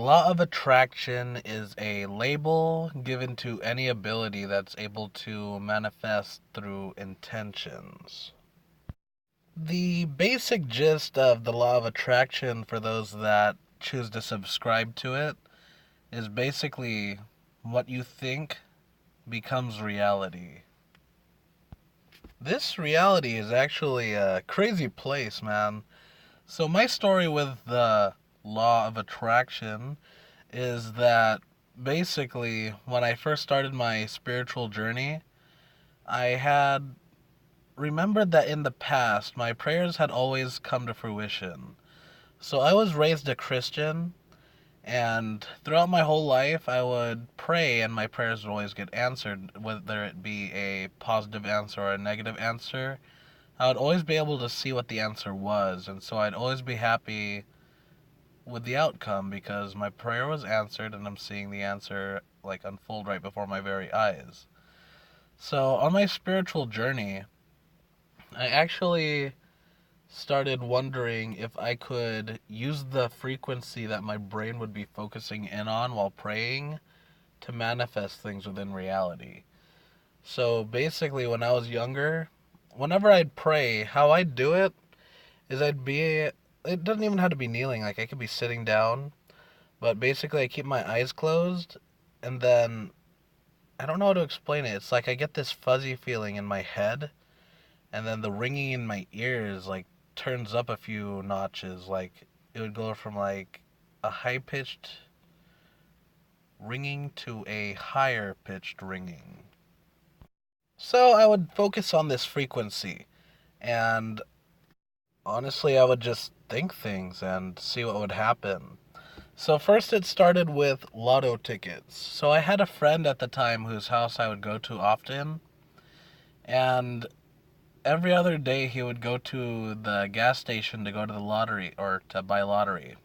Law of attraction is a label given to any ability that's able to manifest through intentions. The basic gist of the law of attraction, for those that choose to subscribe to it, is basically what you think becomes reality. This reality is actually a crazy place, man. So, my story with the law of attraction is that basically, when I first started my spiritual journey, I had remembered that in the past, my prayers had always come to fruition. So I was raised a Christian, and throughout my whole life, I would pray, and my prayers would always get answered, whether it be a positive answer or a negative answer. I would always be able to see what the answer was, and so I'd always be happy with the outcome because my prayer was answered and I'm seeing the answer like unfold right before my very eyes. So on my spiritual journey, I actually started wondering if I could use the frequency that my brain would be focusing in on while praying to manifest things within reality. So basically, when I was younger, whenever I'd pray, how I'd do it is it doesn't even have to be kneeling, like I could be sitting down, but basically I keep my eyes closed, and then I don't know how to explain it. It's like I get this fuzzy feeling in my head, and then the ringing in my ears like turns up a few notches. Like it would go from like a high pitched ringing to a higher pitched ringing. So I would focus on this frequency, and honestly, I would just think things and see what would happen. So first it started with lotto tickets. So I had a friend at the time whose house I would go to often, and every other day he would go to the gas station to go to the lottery or to buy lottery.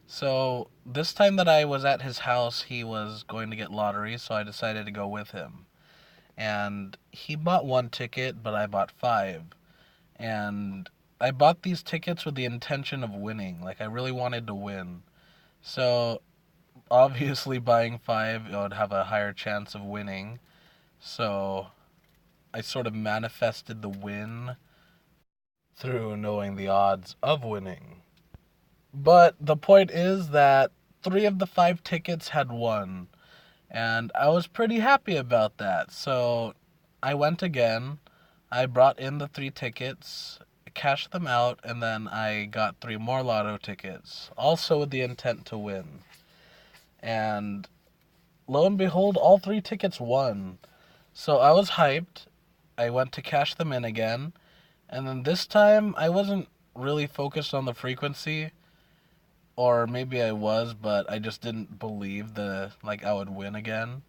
So this time that I was at his house, he was going to get lottery, so I decided to go with him. And he bought one ticket, but I bought five. And I bought these tickets with the intention of winning. Like I really wanted to win. So obviously buying five, I would have a higher chance of winning. So I sort of manifested the win through knowing the odds of winning. But the point is that three of the five tickets had won, and I was pretty happy about that. So I went again. I brought in the three tickets, cashed them out, and then I got three more lotto tickets, also with the intent to win. And lo and behold, all three tickets won. So I was hyped. I went to cash them in again, and then this time I wasn't really focused on the frequency, or maybe I was, but I just didn't believe I would win again.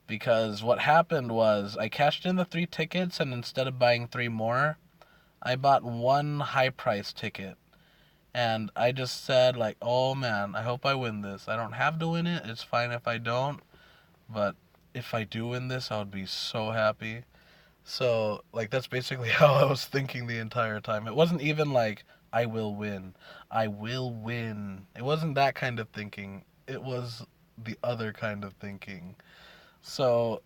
Because what happened was I cashed in the three tickets, and instead of buying three more, I bought one high price ticket. And I just said like, "Oh man, I hope I win this. I don't have to win it. It's fine if I don't, but if I do win this, I would be so happy." So, like, that's basically how I was thinking the entire time. It wasn't even like, I will win. I will win. It wasn't that kind of thinking. It was the other kind of thinking. So,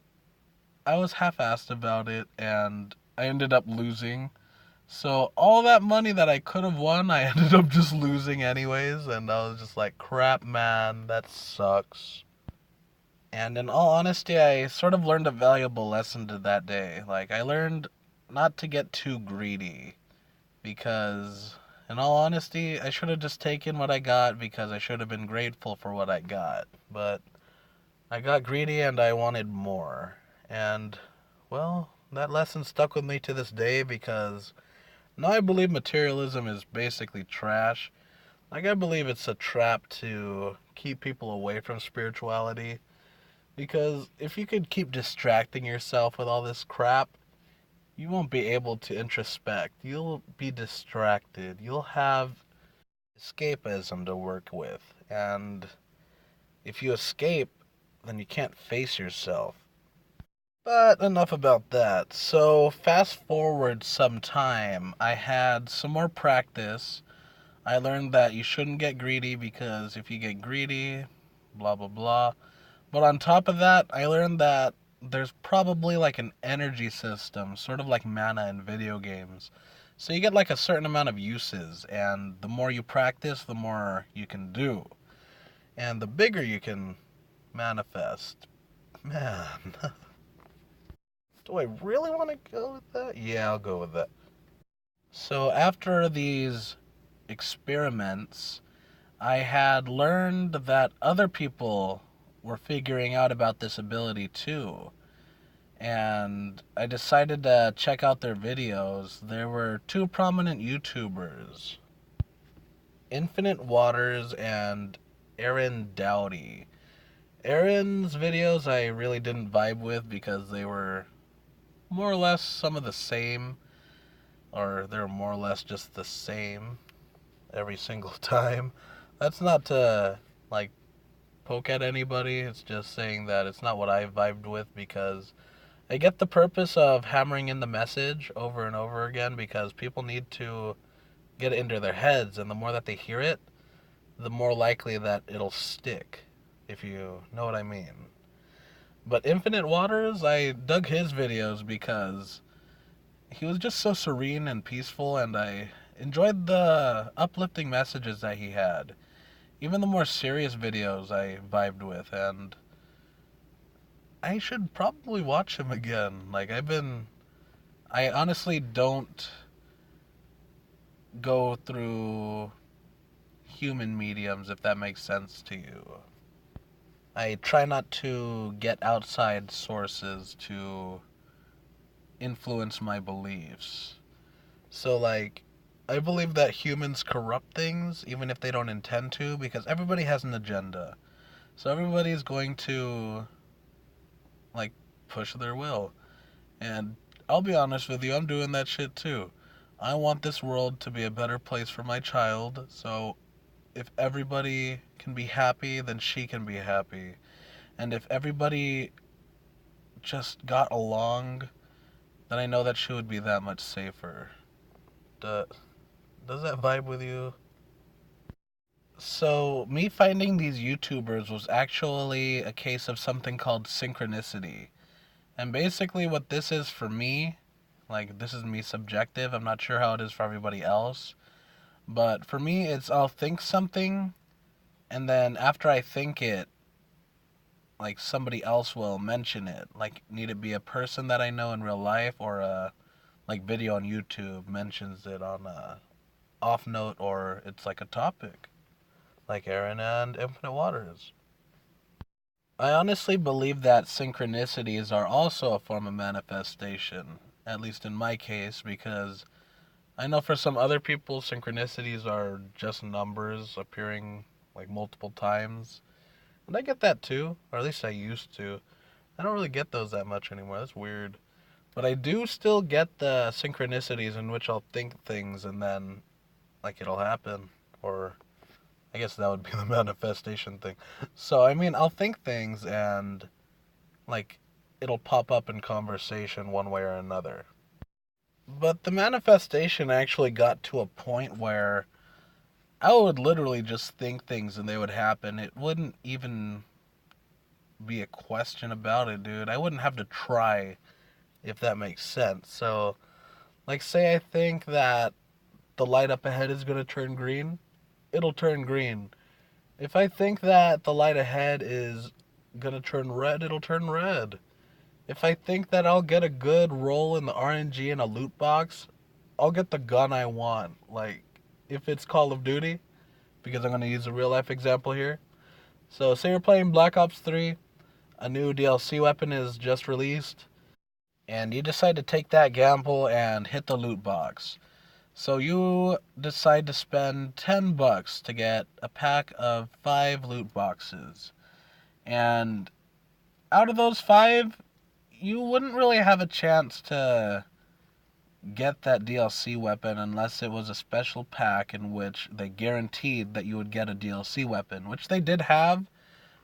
I was half assed about it, and I ended up losing. So, all that money that I could have won, I ended up just losing anyways, and I was just like, crap, man, that sucks. And in all honesty, I sort of learned a valuable lesson to that day. Like, I learned not to get too greedy because, in all honesty, I should have just taken what I got because I should have been grateful for what I got. But I got greedy and I wanted more. And, well, that lesson stuck with me to this day because now I believe materialism is basically trash. Like, I believe it's a trap to keep people away from spirituality. Because if you could keep distracting yourself with all this crap, you won't be able to introspect. You'll be distracted. You'll have escapism to work with. And if you escape, then you can't face yourself. But enough about that. So, fast forward some time, I had some more practice. I learned that you shouldn't get greedy because if you get greedy, blah blah blah. But on top of that, I learned that there's probably like an energy system, sort of like mana in video games. So you get like a certain amount of uses, and the more you practice, the more you can do. And the bigger you can manifest. Man, do I really want to go with that? Yeah, I'll go with that. So after these experiments, I had learned that other people were figuring out about this ability too. And I decided to check out their videos. There were two prominent YouTubers, Infinite Waters and Aaron Dowdy. Aaron's videos I really didn't vibe with because they were more or less some of the same, or they're more or less just the same every single time. That's not to like poke at anybody, it's just saying that it's not what I vibed with because I get the purpose of hammering in the message over and over again because people need to get it into their heads, and the more that they hear it, the more likely that it'll stick, if you know what I mean. But Infinite Waters, I dug his videos because he was just so serene and peaceful, and I enjoyed the uplifting messages that he had. Even the more serious videos I vibed with, and I should probably watch him again. I honestly don't go through human mediums, if that makes sense to you. I try not to get outside sources to influence my beliefs. So, like, I believe that humans corrupt things even if they don't intend to because everybody has an agenda. So, everybody's going to, like, push their will. And I'll be honest with you, I'm doing that shit too. I want this world to be a better place for my child, so if everybody can be happy, then she can be happy. And if everybody just got along, then I know that she would be that much safer. Does that vibe with you? So, me finding these YouTubers was actually a case of something called synchronicity. And basically, what this is for me, like, this is me subjective, I'm not sure how it is for everybody else. But for me, it's I'll think something, and then after I think it, like somebody else will mention it. Like, need it be a person that I know in real life or a like video on YouTube mentions it on a off note, or it's like a topic, like Aaron and Infinite Waters. I honestly believe that synchronicities are also a form of manifestation, at least in my case, because I know for some other people, synchronicities are just numbers appearing like multiple times. And I get that too, or at least I used to. I don't really get those that much anymore. That's weird. But I do still get the synchronicities in which I'll think things and then, like, it'll happen. Or I guess that would be the manifestation thing. So, I mean, I'll think things and, like, it'll pop up in conversation one way or another. But the manifestation actually got to a point where I would literally just think things and they would happen. It wouldn't even be a question about it, dude. I wouldn't have to try, if that makes sense. So, like, say I think that the light up ahead is going to turn green, it'll turn green. If I think that the light ahead is going to turn red, it'll turn red. If I think that I'll get a good roll in the RNG in a loot box, I'll get the gun I want. Like, if it's Call of Duty, because I'm going to use a real life example here. So, say you're playing Black Ops 3, a new DLC weapon is just released, and you decide to take that gamble and hit the loot box. So you decide to spend $10 to get a pack of 5 loot boxes. And out of those 5, you wouldn't really have a chance to get that DLC weapon unless it was a special pack in which they guaranteed that you would get a DLC weapon, which they did have,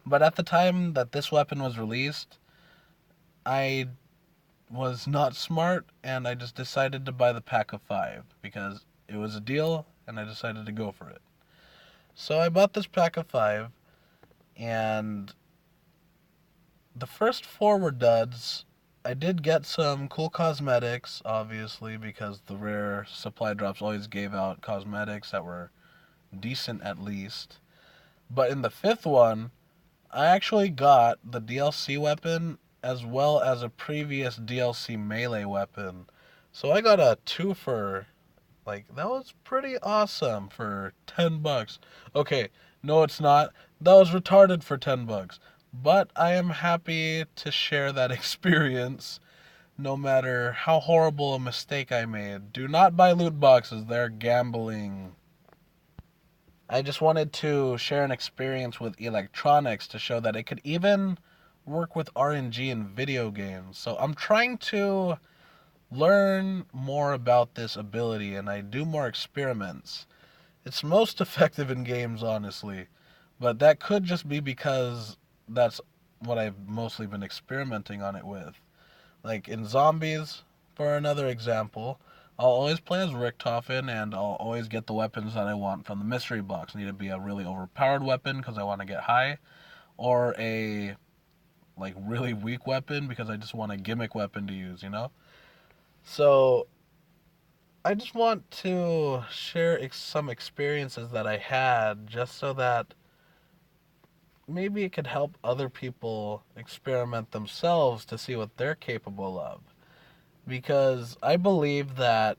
but at the time that this weapon was released, I was not smart and I just decided to buy the pack of 5 because it was a deal and I decided to go for it. So I bought this pack of 5, and the first 4 were duds. I did get some cool cosmetics, obviously, because the rare supply drops always gave out cosmetics that were decent at least. But in the 5th one, I actually got the DLC weapon as well as a previous DLC melee weapon. So I got a twofer. Like, that was pretty awesome for $10. Okay, no, it's not. That was retarded for $10. But I am happy to share that experience no matter how horrible a mistake I made. Do not buy loot boxes, they're gambling. I just wanted to share an experience with electronics to show that it could even work with RNG in video games. So I'm trying to learn more about this ability and I do more experiments. It's most effective in games, honestly, but that could just be because that's what I've mostly been experimenting on it with. Like in zombies, for another example, I'll always play as Richtofen and I'll always get the weapons that I want from the mystery box. Need to be a really overpowered weapon because I want to get high, or a like really weak weapon because I just want a gimmick weapon to use, you know? So I just want to share some experiences that I had just so that maybe it could help other people experiment themselves to see what they're capable of. Because I believe that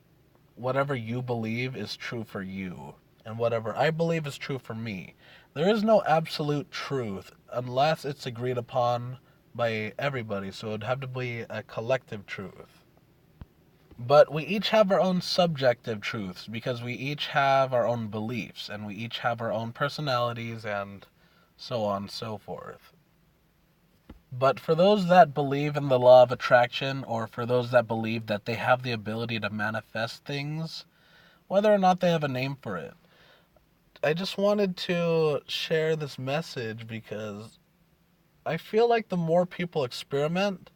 whatever you believe is true for you, and whatever I believe is true for me. There is no absolute truth unless it's agreed upon by everybody, so it'd have to be a collective truth. But we each have our own subjective truths because we each have our own beliefs and we each have our own personalities and so on and so forth. But for those that believe in the law of attraction, or for those that believe that they have the ability to manifest things, whether or not they have a name for it, I just wanted to share this message because I feel like the more people experiment,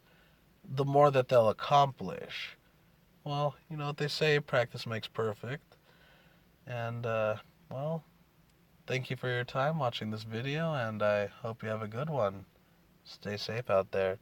the more that they'll accomplish. Well, you know what they say, practice makes perfect. And, well, thank you for your time watching this video, and I hope you have a good one. Stay safe out there.